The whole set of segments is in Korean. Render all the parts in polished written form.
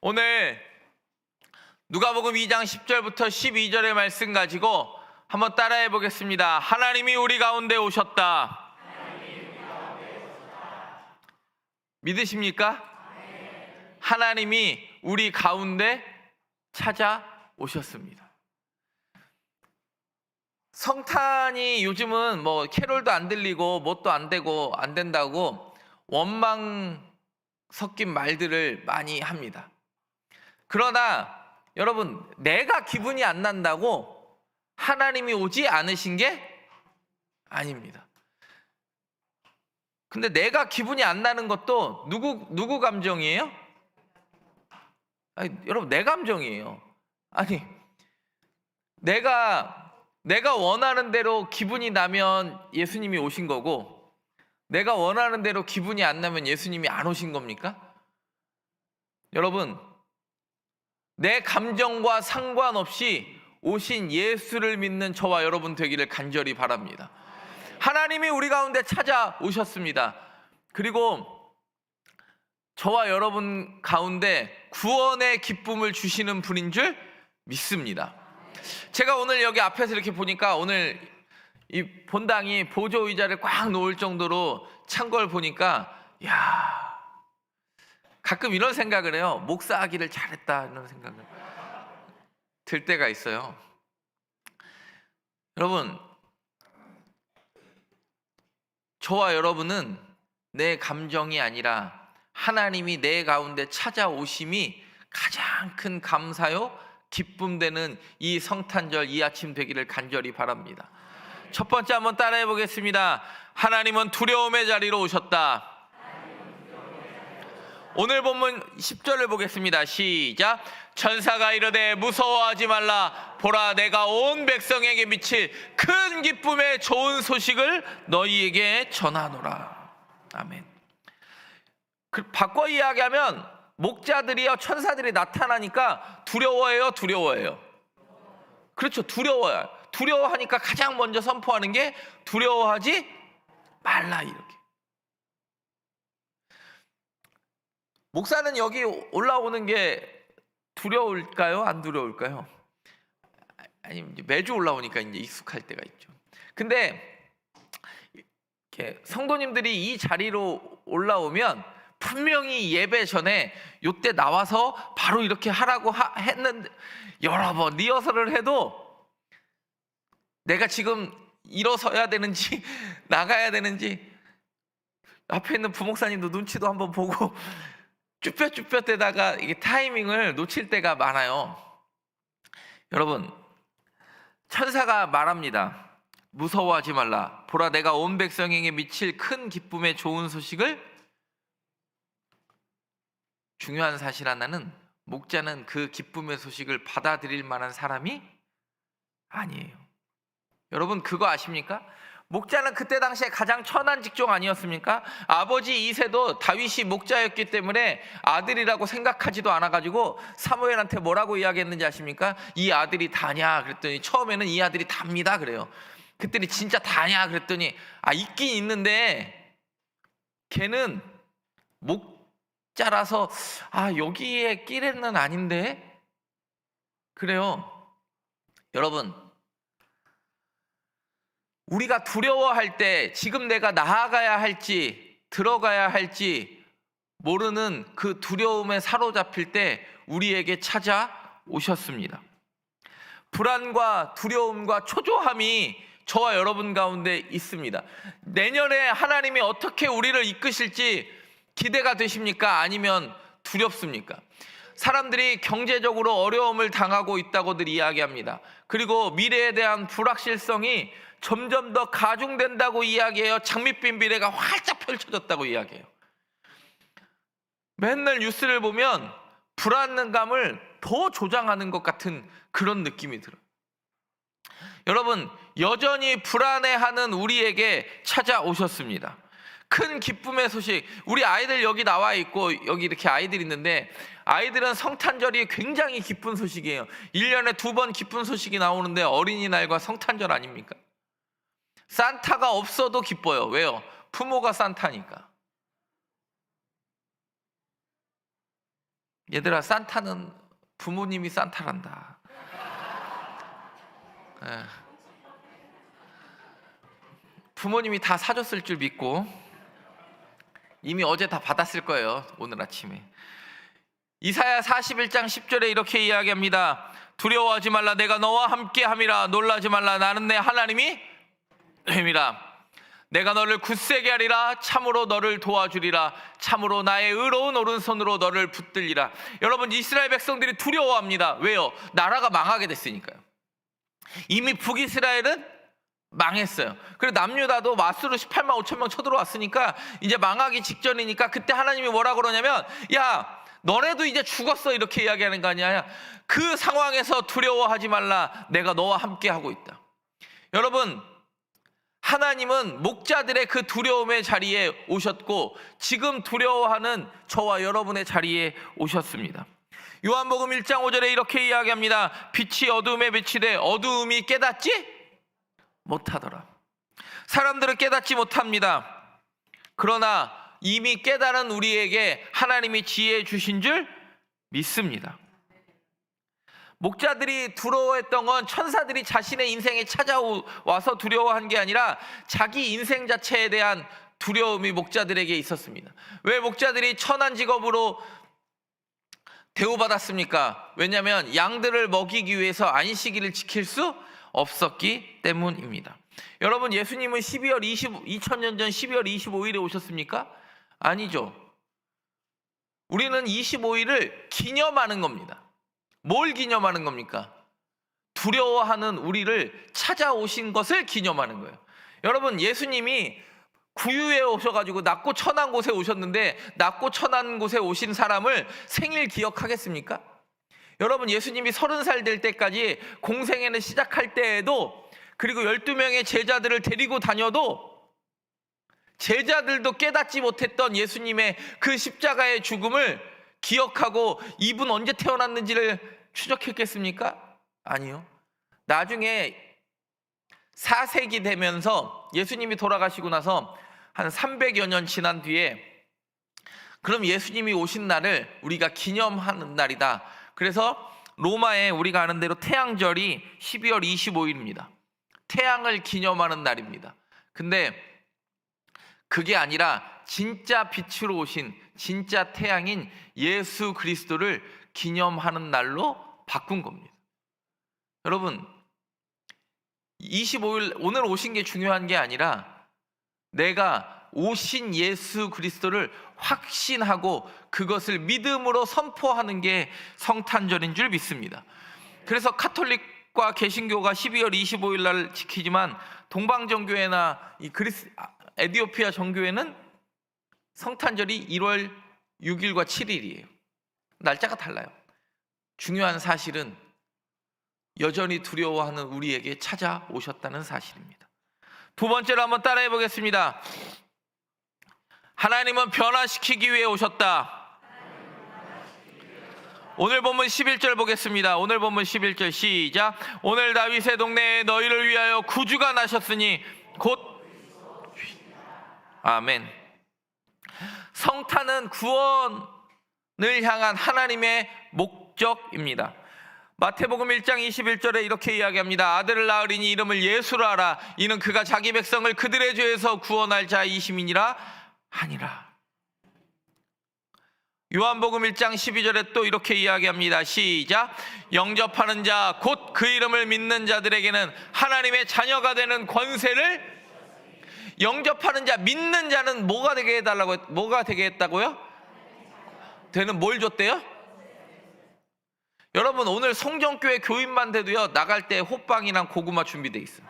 오늘 누가복음 2장 10절부터 12절의 말씀 가지고 한번 따라해 보겠습니다. 하나님이 우리 가운데 오셨다. 믿으십니까? 하나님이 우리 가운데 찾아오셨습니다. 성탄이 요즘은 뭐 캐롤도 안 들리고 뭣도 안 되고 안 된다고 원망 섞인 말들을 많이 합니다. 그러나 여러분, 내가 기분이 안 난다고 하나님이 오지 않으신 게 아닙니다. 근데 내가 기분이 안 나는 것도 누구 감정이에요? 아니, 여러분, 내 감정이에요. 아니, 내가 원하는 대로 기분이 나면 예수님이 오신 거고, 내가 원하는 대로 기분이 안 나면 예수님이 안 오신 겁니까? 여러분, 내 감정과 상관없이 오신 예수를 믿는 저와 여러분 되기를 간절히 바랍니다. 하나님이 우리 가운데 찾아오셨습니다. 그리고 저와 여러분 가운데 구원의 기쁨을 주시는 분인 줄 믿습니다. 제가 오늘 여기 앞에서 이렇게 보니까 오늘 이 본당이 보조 의자를 꽉 놓을 정도로 찬 걸 보니까 가끔 이런 생각을 해요. 목사하기를 잘했다, 이런 생각을 들 때가 있어요. 여러분, 저와 여러분은 내 감정이 아니라 하나님이 내 가운데 찾아오심이 가장 큰 감사요 기쁨 되는 이 성탄절 이 아침 되기를 간절히 바랍니다. 첫 번째 한번 따라해 보겠습니다. 하나님은 두려움의 자리로 오셨다. 오늘 본문 10절을 보겠습니다. 시작. 천사가 이르되 무서워하지 말라. 보라, 내가 온 백성에게 미칠 큰 기쁨의 좋은 소식을 너희에게 전하노라. 아멘. 바꿔 이야기하면 목자들이요, 천사들이 나타나니까 두려워해요? 그렇죠, 두려워요. 두려워하니까 가장 먼저 선포하는 게 두려워하지 말라, 이렇게. 목사는 여기 올라오는 게 두려울까요? 안 두려울까요? 아니, 매주 올라오니까 이제 익숙할 때가 있죠. 근데 이렇게 성도님들이 이 자리로 올라오면 분명히 예배 전에 요때 나와서 바로 이렇게 하라고 했는데 여러 번 리허설을 해도 내가 지금 일어서야 되는지 나가야 되는지 앞에 있는 부목사님도 눈치도 한번 보고 쭈뼛쭈뼛대다가 이게 타이밍을 놓칠 때가 많아요. 여러분, 천사가 말합니다. 무서워하지 말라. 보라, 내가 온 백성에게 미칠 큰 기쁨의 좋은 소식을. 중요한 사실 하나는 목자는 그 기쁨의 소식을 받아들일 만한 사람이 아니에요. 여러분, 그거 아십니까? 목자는 그때 당시에 가장 천한 직종 아니었습니까? 아버지 이새도 다윗이 목자였기 때문에 아들이라고 생각하지도 않아가지고 사무엘한테 뭐라고 이야기했는지 아십니까? 이 아들이 다냐 그랬더니 처음에는 이 아들이 답니다 그래요. 그랬더니 진짜 다냐 그랬더니 있긴 있는데 걔는 목자라서 여기에 끼래는 아닌데 그래요. 여러분, 우리가 두려워할 때 지금 내가 나아가야 할지 들어가야 할지 모르는 그 두려움에 사로잡힐 때 우리에게 찾아오셨습니다. 불안과 두려움과 초조함이 저와 여러분 가운데 있습니다. 내년에 하나님이 어떻게 우리를 이끄실지 기대가 되십니까? 아니면 두렵습니까? 사람들이 경제적으로 어려움을 당하고 있다고들 이야기합니다. 그리고 미래에 대한 불확실성이 점점 더 가중된다고 이야기해요. 장밋빛 미래가 활짝 펼쳐졌다고 이야기해요. 맨날 뉴스를 보면 불안감을 더 조장하는 것 같은 그런 느낌이 들어요. 여러분, 여전히 불안해하는 우리에게 찾아오셨습니다. 큰 기쁨의 소식. 우리 아이들 여기 나와 있고 여기 이렇게 아이들 있는데 아이들은 성탄절이 굉장히 기쁜 소식이에요. 1년에 2번 기쁜 소식이 나오는데 어린이날과 성탄절 아닙니까? 산타가 없어도 기뻐요. 왜요? 부모가 산타니까. 얘들아, 산타는 부모님이 산타란다. 예. 부모님이 다 사줬을 줄 믿고 이미 어제 다 받았을 거예요. 오늘 아침에. 이사야 41장 10절에 이렇게 이야기합니다. 두려워하지 말라, 내가 너와 함께 함이라. 놀라지 말라, 나는 내 하나님이 됨이라. 내가 너를 굳세게 하리라. 참으로 너를 도와주리라. 참으로 나의 의로운 오른손으로 너를 붙들리라. 여러분, 이스라엘 백성들이 두려워합니다. 왜요? 나라가 망하게 됐으니까요. 이미 북이스라엘은 망했어요. 그리고 남유다도 마수로 18만 5천 명 쳐들어왔으니까 이제 망하기 직전이니까 그때 하나님이 뭐라 그러냐면, 야, 너네도 이제 죽었어, 이렇게 이야기하는 거 아니야. 그 상황에서 두려워하지 말라, 내가 너와 함께 하고 있다. 여러분, 하나님은 목자들의 그 두려움의 자리에 오셨고 지금 두려워하는 저와 여러분의 자리에 오셨습니다. 요한복음 1장 5절에 이렇게 이야기합니다. 빛이 어두움에 비치되 어두움이 깨닫지 못하더라. 사람들은 깨닫지 못합니다. 그러나 이미 깨달은 우리에게 하나님이 지혜 주신 줄 믿습니다. 목자들이 두려워했던 건 천사들이 자신의 인생에 찾아와서 두려워한 게 아니라 자기 인생 자체에 대한 두려움이 목자들에게 있었습니다. 왜 목자들이 천한 직업으로 대우받았습니까? 왜냐하면 양들을 먹이기 위해서 안식일을 지킬 수 없었기 때문입니다. 여러분, 예수님은 2000년 전 12월 25일에 오셨습니까? 아니죠. 우리는 25일을 기념하는 겁니다. 뭘 기념하는 겁니까? 두려워하는 우리를 찾아오신 것을 기념하는 거예요. 여러분, 예수님이 구유에 오셔가지고 낮고 천한 곳에 오셨는데 낮고 천한 곳에 오신 사람을 생일 기억하겠습니까? 여러분, 예수님이 30살 될 때까지 공생애를 시작할 때에도, 그리고 12명의 제자들을 데리고 다녀도 제자들도 깨닫지 못했던 예수님의 그 십자가의 죽음을 기억하고 이분 언제 태어났는지를 추적했겠습니까? 아니요. 나중에 4세기 되면서 예수님이 돌아가시고 나서 한 300여 년 지난 뒤에, 그럼 예수님이 오신 날을 우리가 기념하는 날이다. 그래서 로마에 우리가 아는 대로 태양절이 12월 25일입니다. 태양을 기념하는 날입니다. 근데 그게 아니라 진짜 빛으로 오신 진짜 태양인 예수 그리스도를 기념하는 날로 바꾼 겁니다. 여러분, 25일 오늘 오신 게 중요한 게 아니라 내가 오신 예수 그리스도를 확신하고 그것을 믿음으로 선포하는 게 성탄절인 줄 믿습니다. 그래서 카톨릭과 개신교가 12월 25일 날 지키지만 동방정교회나 에디오피아 정교회는 성탄절이 1월 6일과 7일이에요. 날짜가 달라요. 중요한 사실은 여전히 두려워하는 우리에게 찾아오셨다는 사실입니다. 두 번째로 한번 따라해 보겠습니다. 하나님은 변화시키기 위해 오셨다. 오늘 본문 11절 보겠습니다. 오늘 본문 11절 시작. 오늘 다윗의 동네에 너희를 위하여 구주가 나셨으니 곧 아멘. 성탄은 구원을 향한 하나님의 목적입니다. 마태복음 1장 21절에 이렇게 이야기합니다. 아들을 낳으리니 이름을 예수라 하라. 이는 그가 자기 백성을 그들의 죄에서 구원할 자이심이니라 하니라. 요한복음 1장 12절에 또 이렇게 이야기합니다. 시작. 영접하는 자 곧 그 이름을 믿는 자들에게는 하나님의 자녀가 되는 권세를. 영접하는 자, 믿는 자는 뭐가 되게 해달라고, 뭐가 되게 했다고요? 되는 뭘 줬대요? 여러분, 오늘 성정교회 교인만 돼도요, 나갈 때 호빵이랑 고구마 준비돼 있어요.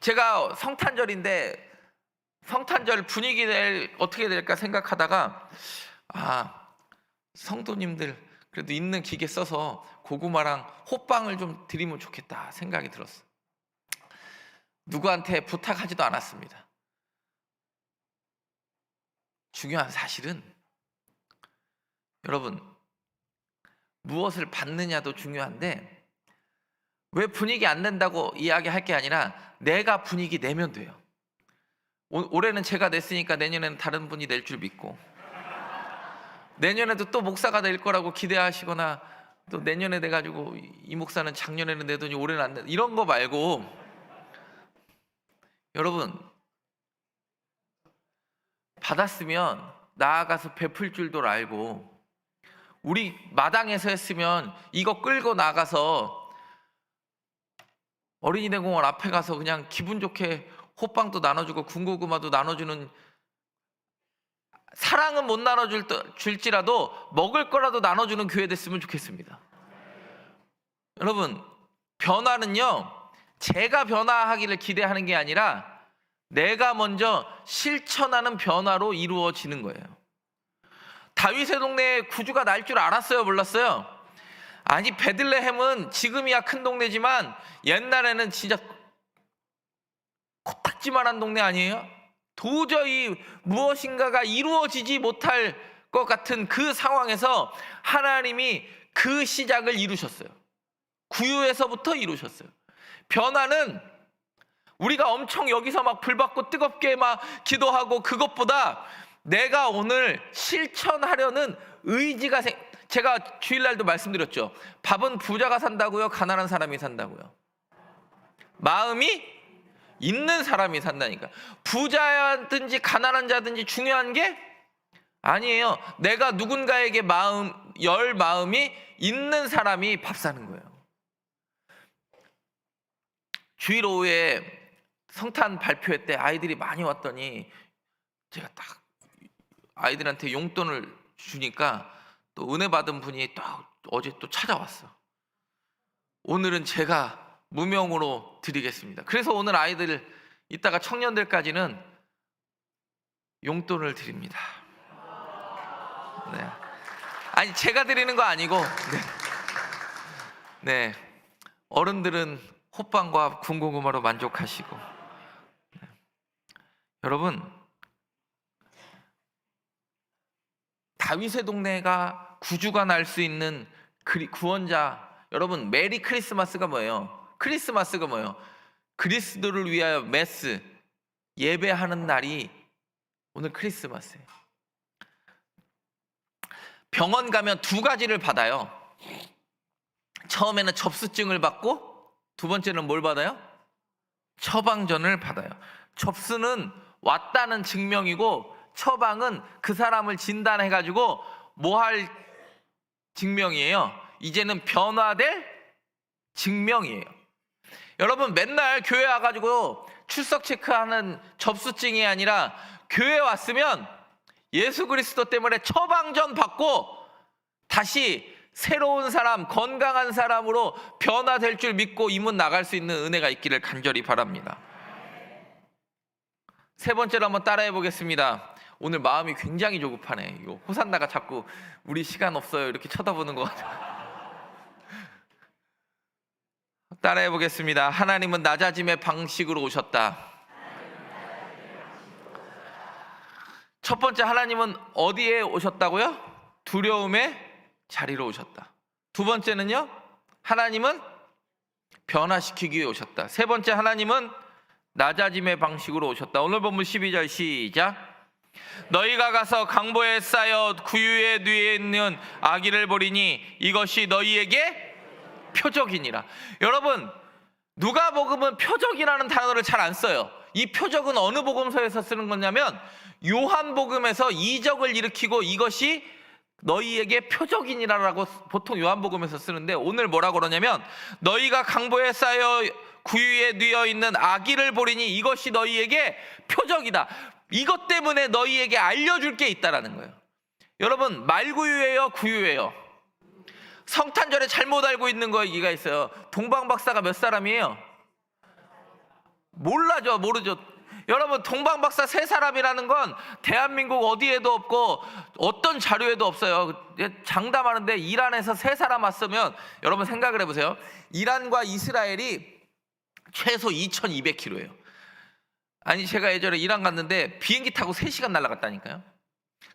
제가 성탄절인데 성탄절 분위기 어떻게 될까 생각하다가, 성도님들 그래도 있는 기계 써서 고구마랑 호빵을 좀 드리면 좋겠다 생각이 들었어요. 누구한테 부탁하지도 않았습니다. 중요한 사실은 여러분, 무엇을 받느냐도 중요한데 왜 분위기 안 낸다고 이야기할 게 아니라 내가 분위기 내면 돼요. 올해는 제가 냈으니까 내년에는 다른 분이 낼 줄 믿고, 내년에도 또 목사가 될 거라고 기대하시거나 또 내년에 돼가지고 이 목사는 작년에는 내더니 올해는 안 내, 이런 거 말고 여러분 받았으면 나아가서 베풀 줄도 알고, 우리 마당에서 했으면 이거 끌고 나가서 어린이대 공원 앞에 가서 그냥 기분 좋게 호빵도 나눠주고 군고구마도 나눠주는, 사랑은 못 나눠줄지라도 먹을 거라도 나눠주는 교회 됐으면 좋겠습니다. 여러분, 변화는요 제가 변화하기를 기대하는 게 아니라 내가 먼저 실천하는 변화로 이루어지는 거예요. 다윗의 동네에 구주가 날 줄 알았어요, 몰랐어요? 아니, 베들레헴은 지금이야 큰 동네지만 옛날에는 진짜 코딱지만한 동네 아니에요? 도저히 무엇인가가 이루어지지 못할 것 같은 그 상황에서 하나님이 그 시작을 이루셨어요. 구유에서부터 이루셨어요. 변화는 우리가 엄청 여기서 막 불받고 뜨겁게 막 기도하고, 그것보다 내가 오늘 실천하려는 의지가 제가 주일날도 말씀드렸죠. 밥은 부자가 산다고요? 가난한 사람이 산다고요? 마음이 있는 사람이 산다니까. 부자든지 가난한 자든지 중요한 게 아니에요. 내가 누군가에게 열 마음이 있는 사람이 밥 사는 거예요. 주일 오후에 성탄 발표회 때 아이들이 많이 왔더니 제가 딱 아이들한테 용돈을 주니까 또 은혜 받은 분이 또 어제 또 찾아왔어. 오늘은 제가 무명으로 드리겠습니다. 그래서 오늘 아이들 이따가 청년들까지는 용돈을 드립니다. 네. 아니, 제가 드리는 거 아니고, 네. 어른들은 호빵과 군고구마로 만족하시고. 네. 여러분, 다윗의 동네가 구주가 날 수 있는 구원자. 여러분, 메리 크리스마스가 뭐예요? 크리스마스가 뭐예요? 그리스도를 위하여 메스, 예배하는 날이 오늘 크리스마스예요. 병원 가면 두 가지를 받아요. 처음에는 접수증을 받고, 두 번째는 뭘 받아요? 처방전을 받아요. 접수는 왔다는 증명이고, 처방은 그 사람을 진단해가지고 뭐 할 증명이에요? 이제는 변화될 증명이에요. 여러분, 맨날 교회 와가지고 출석 체크하는 접수증이 아니라 교회 왔으면 예수 그리스도 때문에 처방전 받고 다시 새로운 사람, 건강한 사람으로 변화될 줄 믿고 이 문 나갈 수 있는 은혜가 있기를 간절히 바랍니다. 세 번째로 한번 따라해 보겠습니다. 오늘 마음이 굉장히 조급하네. 이거 호산나가 자꾸 우리 시간 없어요 이렇게 쳐다보는 것 같아요. 따라해 보겠습니다. 하나님은 낮아짐의 방식으로 오셨다. 첫 번째, 하나님은 어디에 오셨다고요? 두려움의 자리로 오셨다. 두 번째는요, 하나님은 변화시키기 위해 오셨다. 세 번째, 하나님은 낮아짐의 방식으로 오셨다. 오늘 본문 12절 시작. 너희가 가서 강보에 쌓여 구유의 뒤에 있는 아기를 보리니 이것이 너희에게 표적이니라. 여러분, 누가복음은 표적이라는 단어를 잘 안 써요. 이 표적은 어느 복음서에서 쓰는 거냐면 요한복음에서 이적을 일으키고 이것이 너희에게 표적이니라라고 보통 요한복음에서 쓰는데, 오늘 뭐라고 그러냐면 너희가 강보에 쌓여 구유에 뉘어 있는 아기를 보리니 이것이 너희에게 표적이다. 이것 때문에 너희에게 알려줄 게 있다라는 거예요. 여러분, 말구유예요, 구유예요? 성탄절에 잘못 알고 있는 거가 있어요. 동방박사가 몇 사람이에요? 모르죠. 여러분, 동방박사 3사람이라는 건 대한민국 어디에도 없고 어떤 자료에도 없어요. 장담하는데 이란에서 3사람 왔으면 여러분 생각을 해보세요. 이란과 이스라엘이 최소 2200km예요. 아니, 제가 예전에 이란 갔는데 비행기 타고 3시간 날아갔다니까요.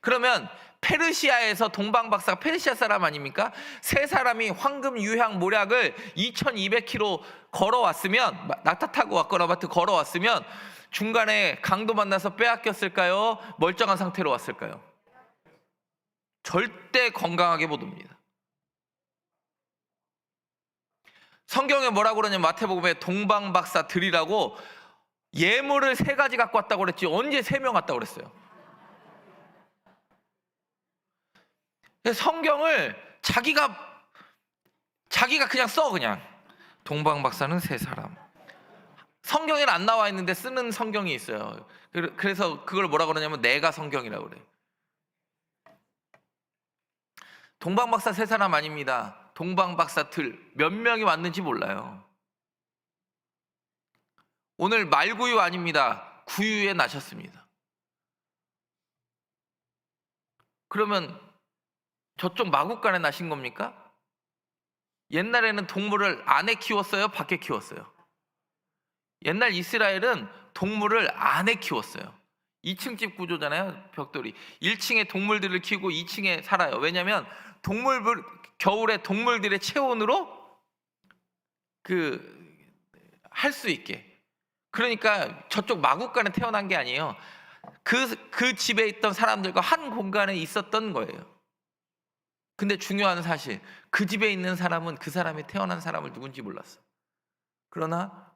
그러면 페르시아에서 동방박사가 페르시아 사람 아닙니까? 3사람이 황금 유향 모략을 2200km 걸어왔으면, 낙타 타고 왔거나 마트 걸어왔으면 중간에 강도 만나서 빼앗겼을까요? 멀쩡한 상태로 왔을까요? 절대 건강하게 못 옵니다. 성경에 뭐라고 그러냐면 마태복음에 동방박사 들이라고 예물을 3가지 갖고 왔다고 그랬지 언제 3명 왔다고 그랬어요? 성경을 자기가 그냥 써. 그냥 동방박사는 3사람. 성경에는 안 나와 있는데 쓰는 성경이 있어요. 그래서 그걸 뭐라고 그러냐면 내가 성경이라고 그래요. 동방박사 3사람 아닙니다. 동방박사 몇 명이 왔는지 몰라요. 오늘 말구유 아닙니다. 구유에 나셨습니다. 그러면 저쪽 마국간에 나신 겁니까? 옛날에는 동물을 안에 키웠어요? 밖에 키웠어요? 옛날 이스라엘은 동물을 안에 키웠어요. 2층 집 구조잖아요. 벽돌이 1층에 동물들을 키우고 2층에 살아요. 왜냐하면 겨울에 동물들의 체온으로 할 수 있게. 그러니까 저쪽 마국간에 태어난 게 아니에요. 그 집에 있던 사람들과 한 공간에 있었던 거예요. 근데 중요한 사실, 그 집에 있는 사람은 그 사람이 태어난 사람을 누군지 몰랐어. 그러나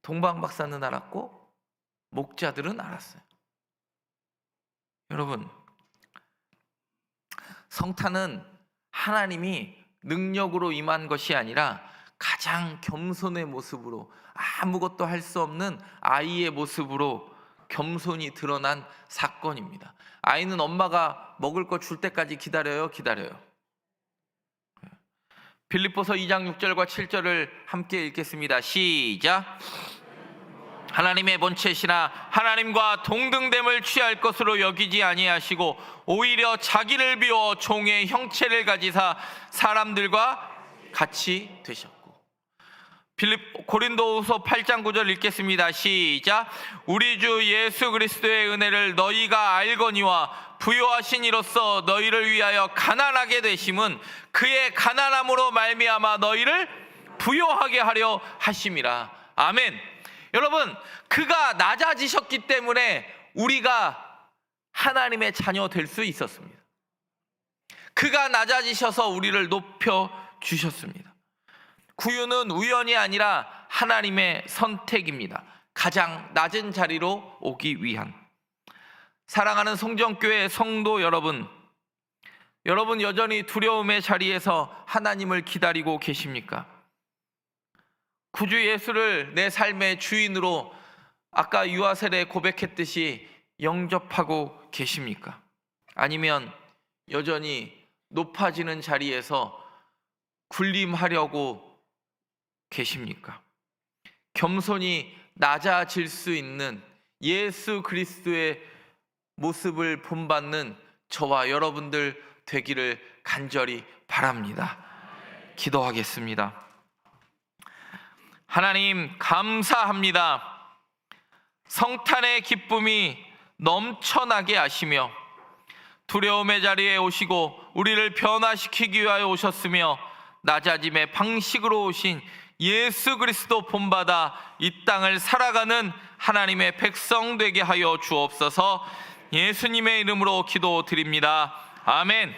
동방박사는 알았고 목자들은 알았어요. 여러분, 성탄은 하나님이 능력으로 임한 것이 아니라 가장 겸손의 모습으로, 아무것도 할 수 없는 아이의 모습으로 겸손이 드러난 사건입니다. 아이는 엄마가 먹을 거 줄 때까지 기다려요. 빌립보서 2장 6절과 7절을 함께 읽겠습니다. 시작. 하나님의 본체시나 하나님과 동등됨을 취할 것으로 여기지 아니하시고 오히려 자기를 비워 종의 형체를 가지사 사람들과 같이 되셨고. 고린도후서 8장 9절 읽겠습니다. 시작. 우리 주 예수 그리스도의 은혜를 너희가 알거니와 부요하신 이로써 너희를 위하여 가난하게 되심은 그의 가난함으로 말미암아 너희를 부요하게 하려 하심이라. 아멘. 여러분, 그가 낮아지셨기 때문에 우리가 하나님의 자녀 될 수 있었습니다. 그가 낮아지셔서 우리를 높여 주셨습니다. 구유는 우연이 아니라 하나님의 선택입니다. 가장 낮은 자리로 오기 위한. 사랑하는 성전교회 성도 여러분, 여러분 여전히 두려움의 자리에서 하나님을 기다리고 계십니까? 구주 예수를 내 삶의 주인으로 아까 유아셀에 고백했듯이 영접하고 계십니까? 아니면 여전히 높아지는 자리에서 군림하려고 계십니까? 겸손히 낮아질 수 있는 예수 그리스도의 모습을 본받는 저와 여러분들 되기를 간절히 바랍니다. 기도하겠습니다. 하나님, 감사합니다. 성탄의 기쁨이 넘쳐나게 하시며 두려움의 자리에 오시고 우리를 변화시키기 위하여 오셨으며 낮아짐의 방식으로 오신 예수 그리스도 본받아 이 땅을 살아가는 하나님의 백성 되게 하여 주옵소서. 예수님의 이름으로 기도드립니다. 아멘.